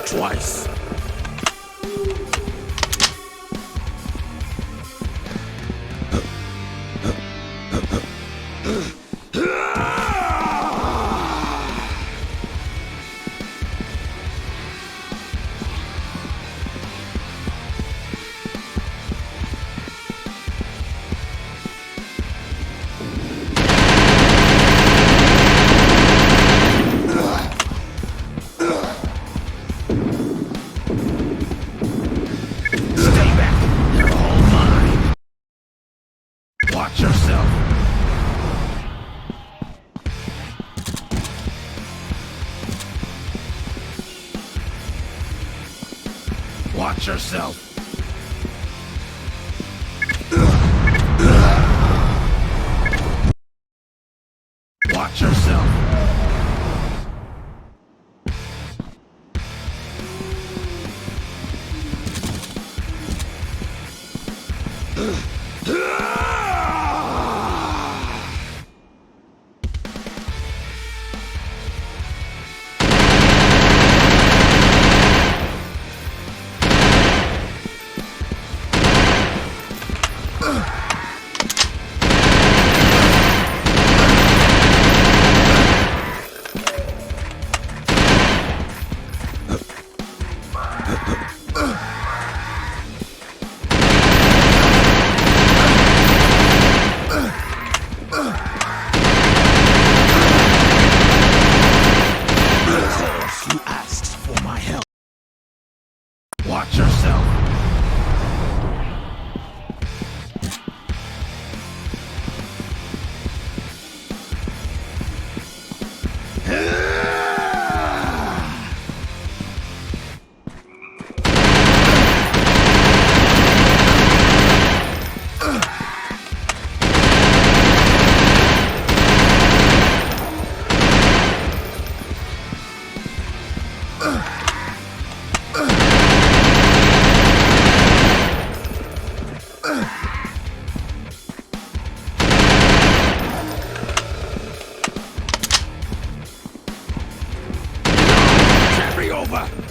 Twice. Watch yourself! Watch yourself! Watch yourself! You asked for my help. Watch yourself.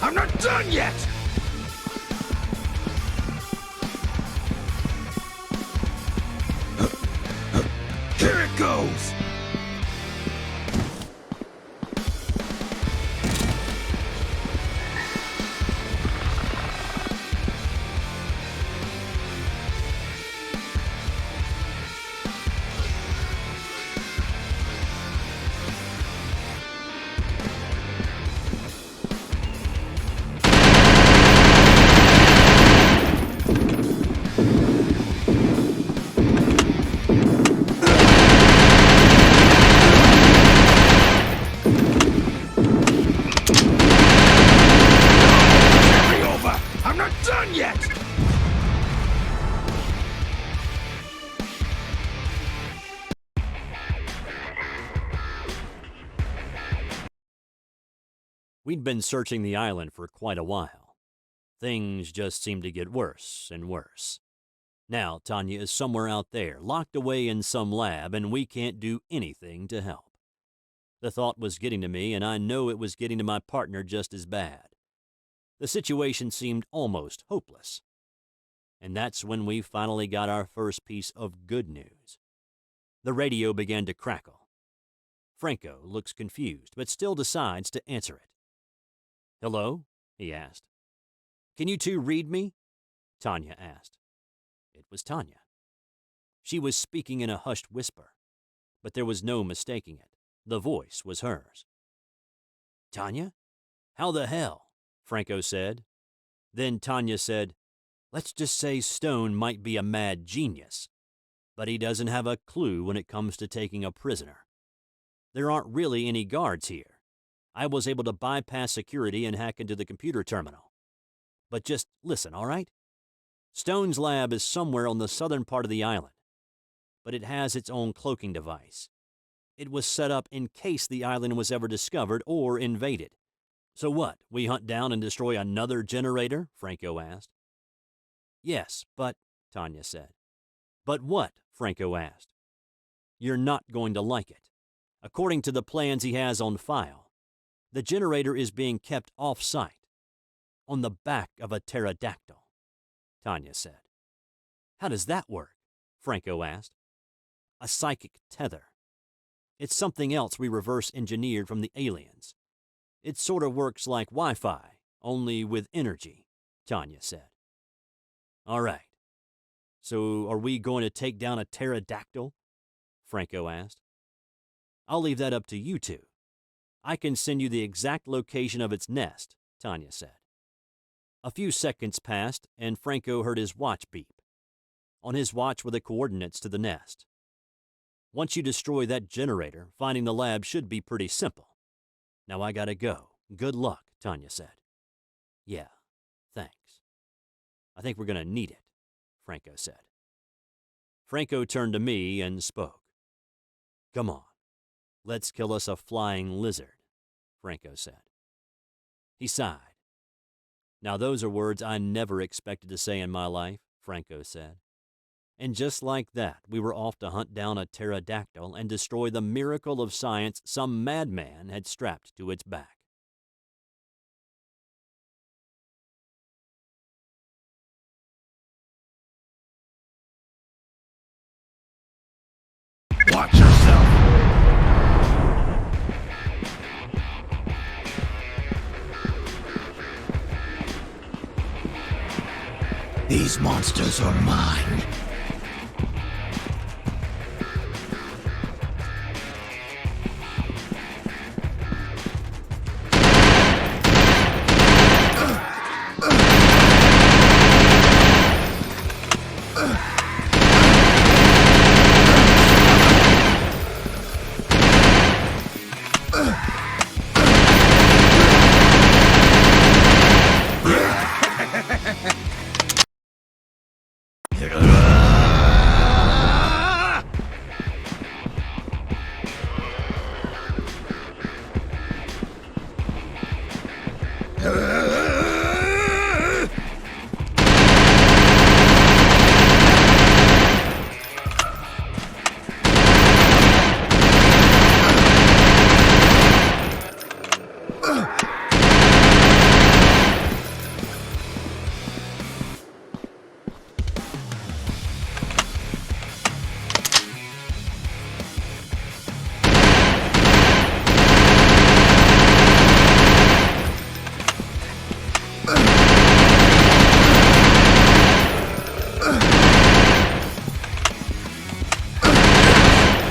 I'm not done yet! Here it goes! Yet! We'd been searching the island for quite a while. Things just seemed to get worse and worse. Now Tanya is somewhere out there, locked away in some lab, and we can't do anything to help. The thought was getting to me, and I know it was getting to my partner just as bad. The situation seemed almost hopeless. And that's when we finally got our first piece of good news. The radio began to crackle. Franco looks confused, but still decides to answer it. "Hello?" he asked. "Can you two read me?" Tanya asked. It was Tanya. She was speaking in a hushed whisper, but there was no mistaking it. The voice was hers. "Tanya? How the hell?" Franco said. Then Tanya said, "Let's just say Stone might be a mad genius, but he doesn't have a clue when it comes to taking a prisoner. There aren't really any guards here. I was able to bypass security and hack into the computer terminal. But just listen, all right? Stone's lab is somewhere on the southern part of the island, but it has its own cloaking device. It was set up in case the island was ever discovered or invaded. So what, we hunt down and destroy another generator? Franco asked. Yes, but, Tanya said. But what? Franco asked. You're not going to like it. According to the plans he has on file, the generator is being kept off-site, on the back of a pterodactyl, Tanya said. How does that work? Franco asked. A psychic tether. It's something else we reverse engineered from the aliens. It sort of works like Wi-Fi, only with energy, Tanya said. All right. So are we going to take down a pterodactyl? Franco asked. I'll leave that up to you two. I can send you the exact location of its nest, Tanya said. A few seconds passed, and Franco heard his watch beep. On his watch were the coordinates to the nest. Once you destroy that generator, finding the lab should be pretty simple. Now I gotta go. Good luck, Tanya said. Yeah, thanks. I think we're gonna need it, Franco said. Franco turned to me and spoke. Come on, let's kill us a flying lizard, Franco said. He sighed. Now those are words I never expected to say in my life, Franco said. And just like that, we were off to hunt down a pterodactyl and destroy the miracle of science some madman had strapped to its back. Watch yourself. These monsters are mine.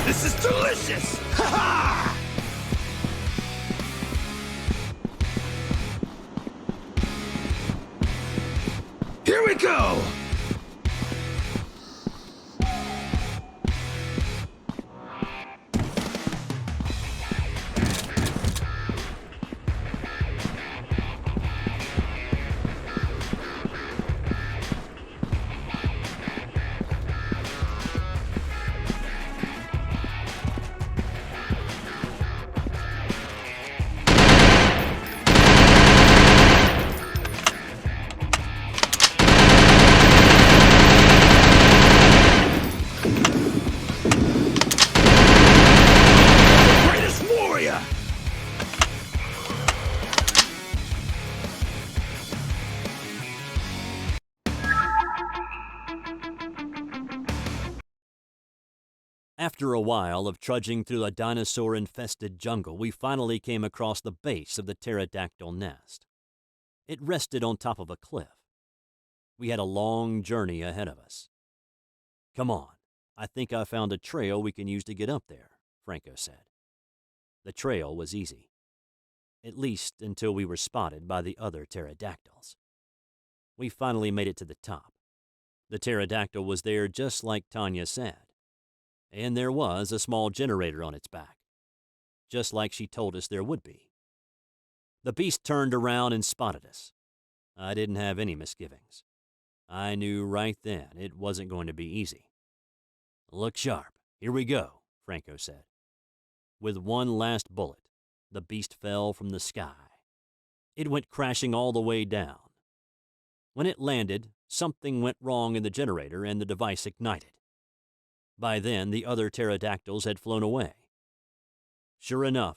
This is delicious! Ha ha! Here we go! After a while of trudging through a dinosaur-infested jungle, we finally came across the base of the pterodactyl nest. It rested on top of a cliff. We had a long journey ahead of us. Come on, I think I found a trail we can use to get up there, Franco said. The trail was easy, at least until we were spotted by the other pterodactyls. We finally made it to the top. The pterodactyl was there just like Tanya said. And there was a small generator on its back, just like she told us there would be. The beast turned around and spotted us. I didn't have any misgivings. I knew right then it wasn't going to be easy. Look sharp. Here we go, Franco said. With one last bullet, the beast fell from the sky. It went crashing all the way down. When it landed, something went wrong in the generator and the device ignited. By then, the other pterodactyls had flown away. Sure enough,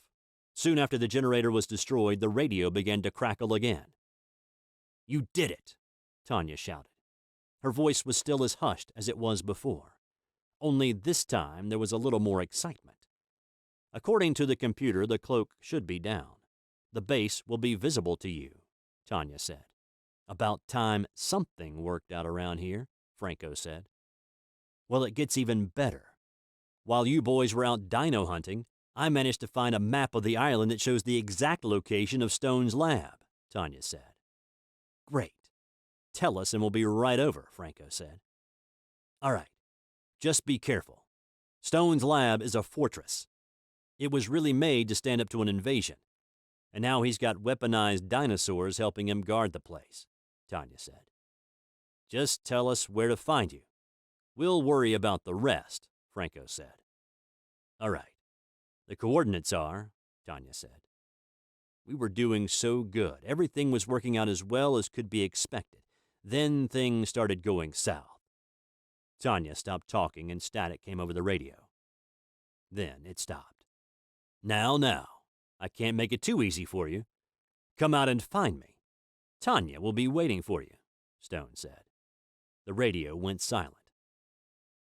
soon after the generator was destroyed, the radio began to crackle again. "You did it!" Tanya shouted. Her voice was still as hushed as it was before, only this time there was a little more excitement. "According to the computer, the cloak should be down. The base will be visible to you," Tanya said. "About time something worked out around here," Franco said. "Well, it gets even better. While you boys were out dino hunting, I managed to find a map of the island that shows the exact location of Stone's lab," Tanya said. "Great. Tell us and we'll be right over," Franco said. "All right. Just be careful. Stone's lab is a fortress. It was really made to stand up to an invasion, and now he's got weaponized dinosaurs helping him guard the place," Tanya said. "Just tell us where to find you. We'll worry about the rest," Franco said. "All right. The coordinates are," Tanya said. "We were doing so good. Everything was working out as well as could be expected. Then things started going south." Tanya stopped talking and static came over the radio. Then it stopped. Now, I can't make it too easy for you. Come out and find me. Tanya will be waiting for you," Stone said. The radio went silent.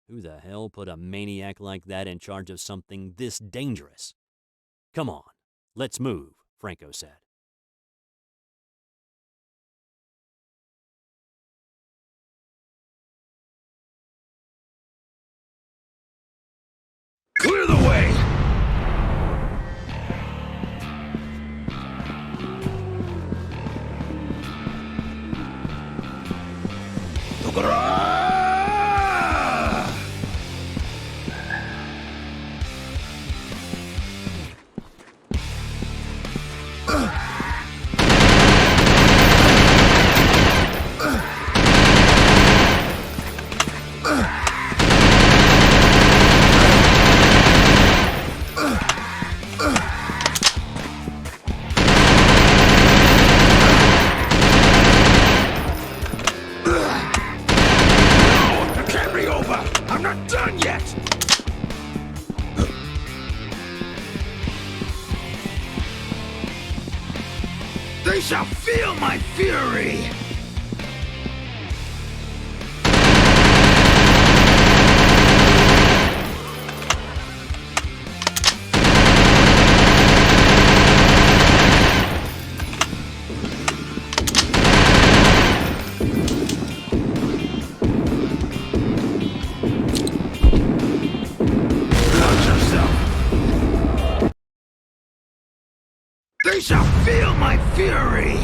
Who the hell put a maniac like that in charge of something this dangerous? "Come on, let's move," Franco said. Clear the way! They shall feel my fury! Watch yourself! They shall feel my fury!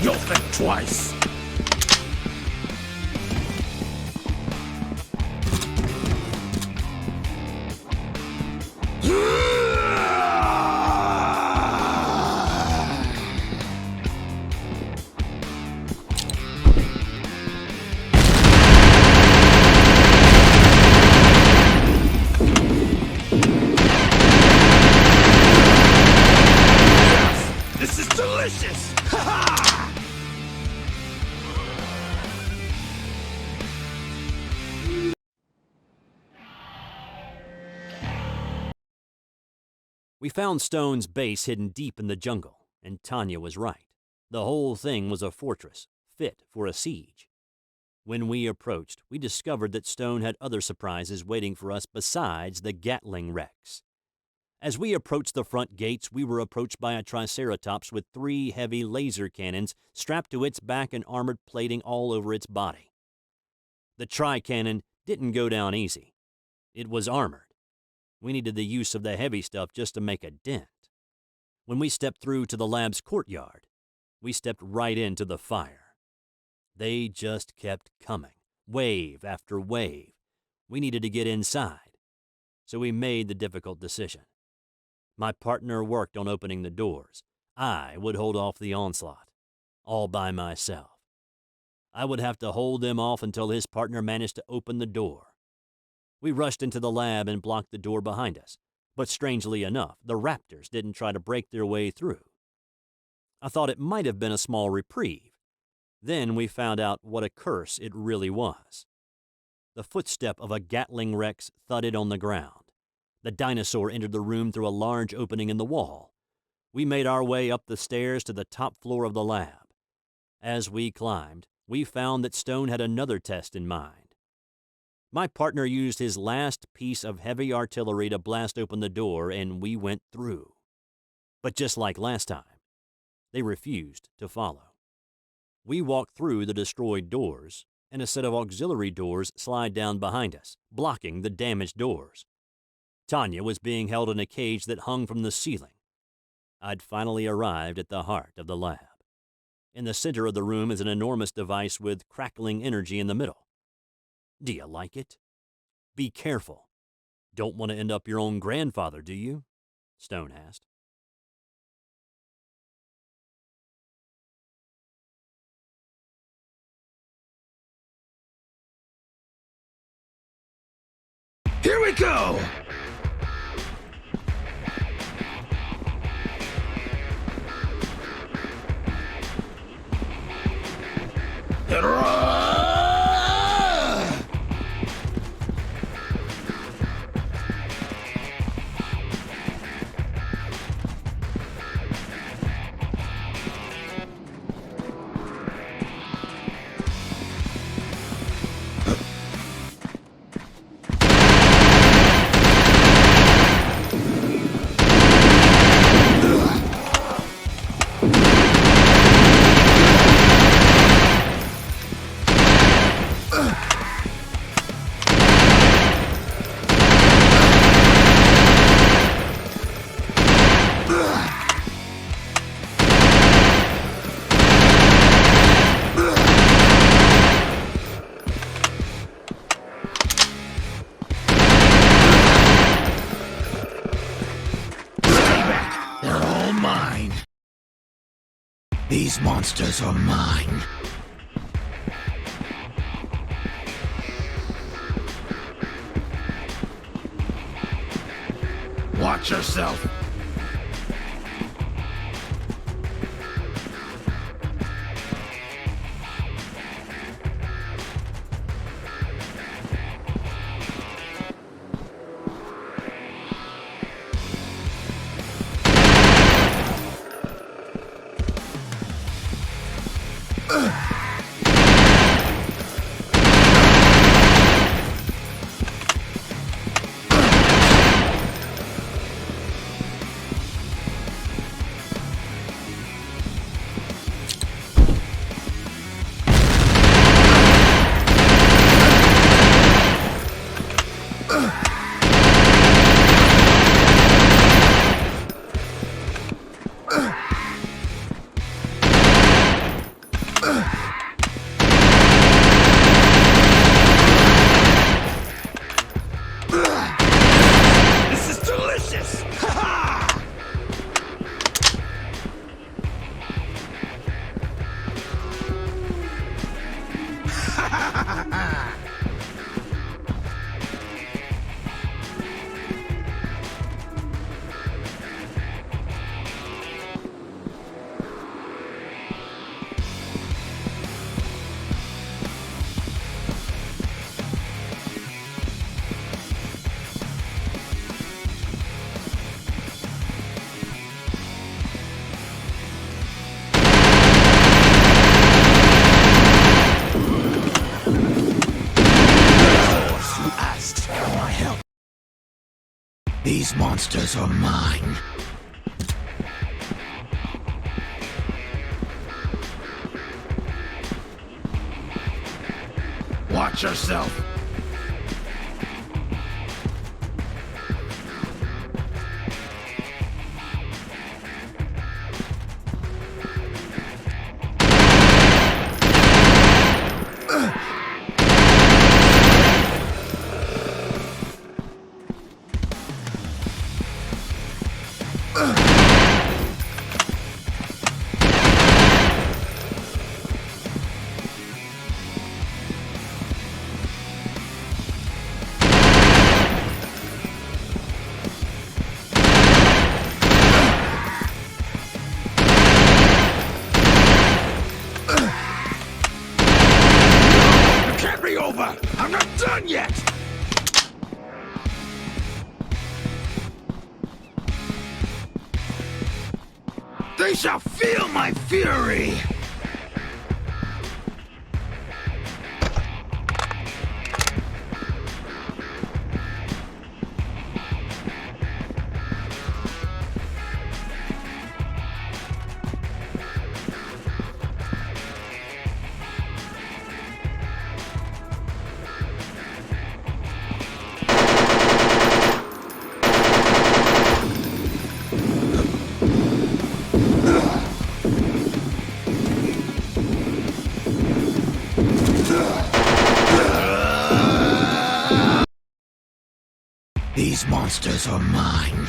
You'll think twice. This is delicious! Ha ha! We found Stone's base hidden deep in the jungle, and Tanya was right. The whole thing was a fortress, fit for a siege. When we approached, we discovered that Stone had other surprises waiting for us besides the Gatling Rex. As we approached the front gates, we were approached by a Triceratops with 3 heavy laser cannons strapped to its back and armored plating all over its body. The Tri-Cannon didn't go down easy. It was armored. We needed the use of the heavy stuff just to make a dent. When we stepped through to the lab's courtyard, we stepped right into the fire. They just kept coming, wave after wave. We needed to get inside, so we made the difficult decision. My partner worked on opening the doors. I would hold off the onslaught, all by myself. I would have to hold them off until his partner managed to open the door. We rushed into the lab and blocked the door behind us, but strangely enough, the raptors didn't try to break their way through. I thought it might have been a small reprieve. Then we found out what a curse it really was. The footstep of a Gatling Rex thudded on the ground. The dinosaur entered the room through a large opening in the wall. We made our way up the stairs to the top floor of the lab. As we climbed, we found that Stone had another test in mind. My partner used his last piece of heavy artillery to blast open the door, and we went through. But just like last time, they refused to follow. We walked through the destroyed doors, and a set of auxiliary doors slide down behind us, blocking the damaged doors. Tanya was being held in a cage that hung from the ceiling. I'd finally arrived at the heart of the lab. In the center of the room is an enormous device with crackling energy in the middle. Do you like it? Be careful. Don't want to end up your own grandfather, do you? Stone asked. Here we go! These monsters are mine. Watch yourself. These monsters are mine. Watch yourself. I'm not done yet! They shall feel my fury! These monsters are mine.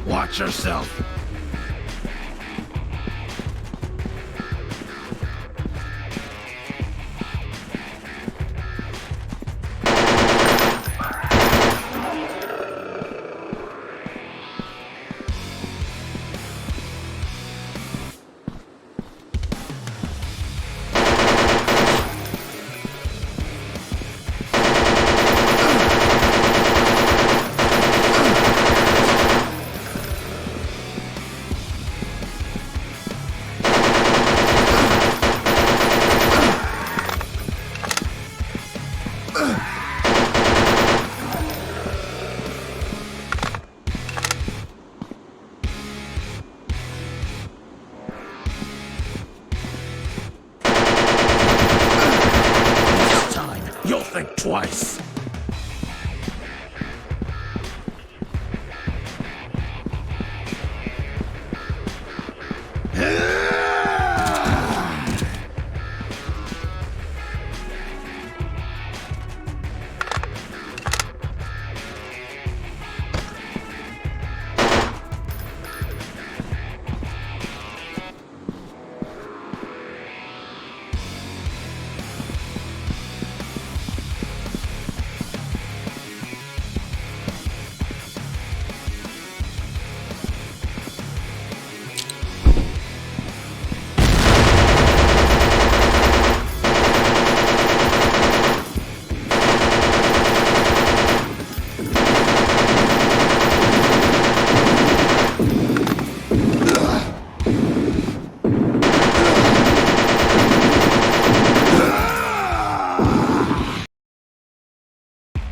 Watch yourself. You'll think twice.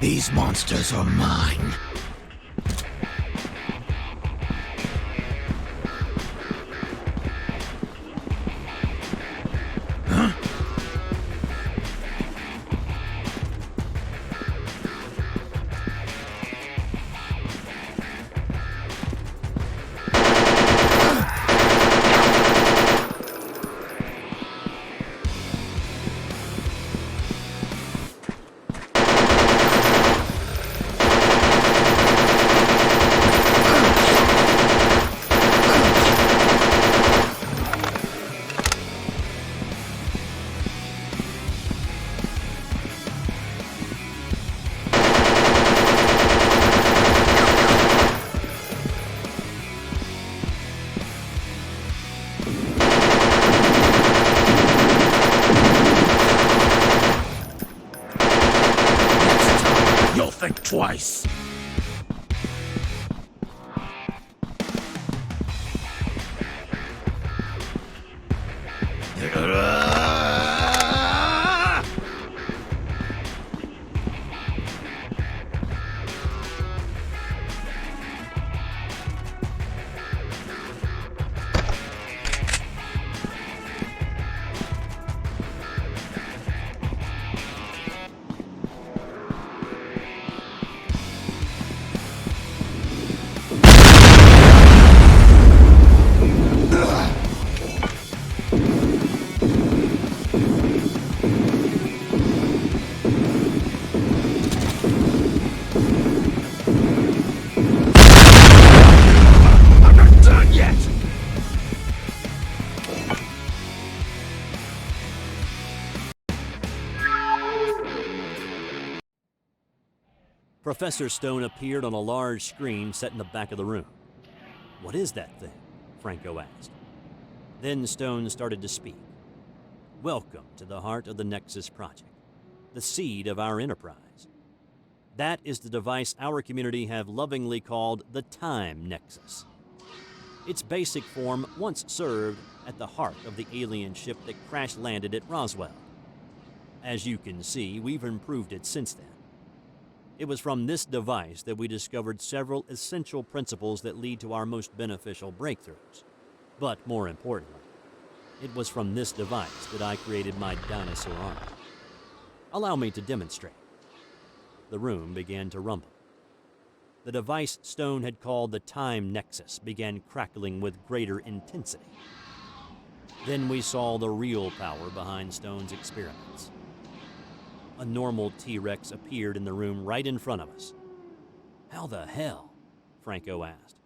These monsters are mine. Huh? You'll think twice. Professor Stone appeared on a large screen set in the back of the room. What is that thing? Franco asked. Then Stone started to speak. Welcome to the heart of the Nexus Project, the seed of our enterprise. That is the device our community have lovingly called the Time Nexus. Its basic form once served at the heart of the alien ship that crash-landed at Roswell. As you can see, we've improved it since then. It was from this device that we discovered several essential principles that lead to our most beneficial breakthroughs. But more importantly, it was from this device that I created my dinosaur army. Allow me to demonstrate. The room began to rumble. The device Stone had called the Time Nexus began crackling with greater intensity. Then we saw the real power behind Stone's experiments. A normal T-Rex appeared in the room right in front of us. How the hell? Franco asked.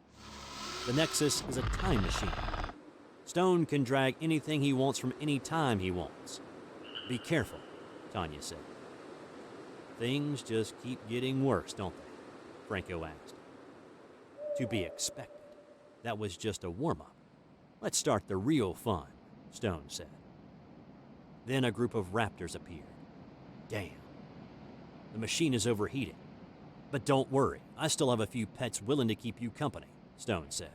The Nexus is a time machine. Stone can drag anything he wants from any time he wants. Be careful, Tanya said. Things just keep getting worse, don't they? Franco asked. To be expected. That was just a warm-up. Let's start the real fun, Stone said. Then a group of raptors appeared. Damn. The machine is overheating. But don't worry, I still have a few pets willing to keep you company, Stone said.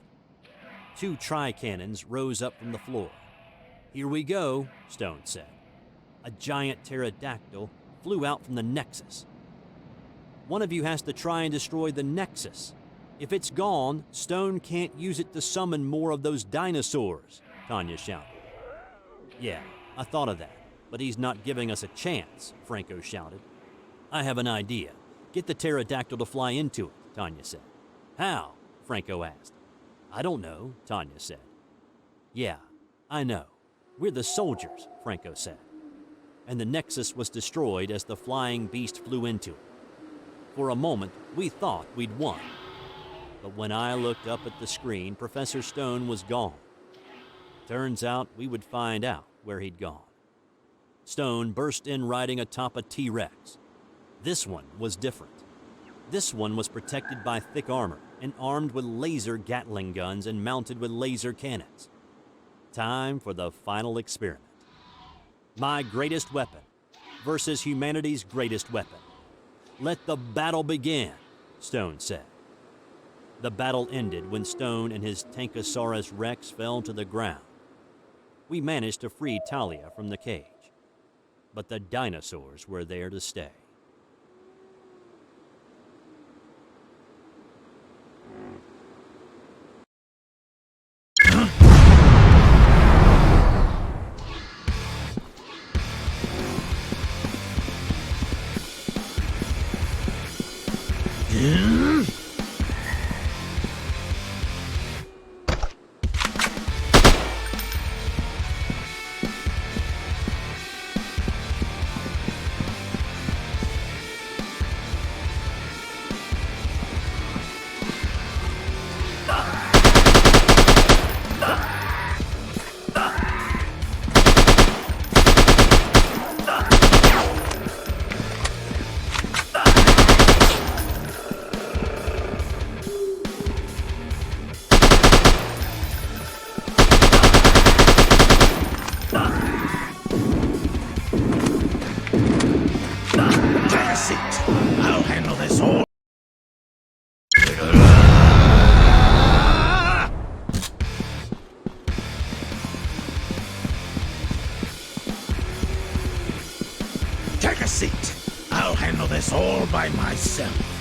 2 tri-cannons rose up from the floor. Here we go, Stone said. A giant pterodactyl flew out from the Nexus. One of you has to try and destroy the Nexus. If it's gone, Stone can't use it to summon more of those dinosaurs, Tanya shouted. Yeah, I thought of that, but he's not giving us a chance, Franco shouted. I have an idea. Get the pterodactyl to fly into it, Tanya said. How? Franco asked. I don't know, Tanya said. Yeah, I know. We're the soldiers, Franco said. And the Nexus was destroyed as the flying beast flew into it. For a moment, we thought we'd won. But when I looked up at the screen, Professor Stone was gone. Turns out we would find out where he'd gone. Stone burst in riding atop a T-Rex. This one was different. This one was protected by thick armor and armed with laser Gatling guns and mounted with laser cannons. Time for the final experiment. My greatest weapon versus humanity's greatest weapon. Let the battle begin, Stone said. The battle ended when Stone and his Tankosaurus Rex fell to the ground. We managed to free Talia from the cage, but the dinosaurs were there to stay. I'll handle this all. Take a seat. I'll handle this all by myself.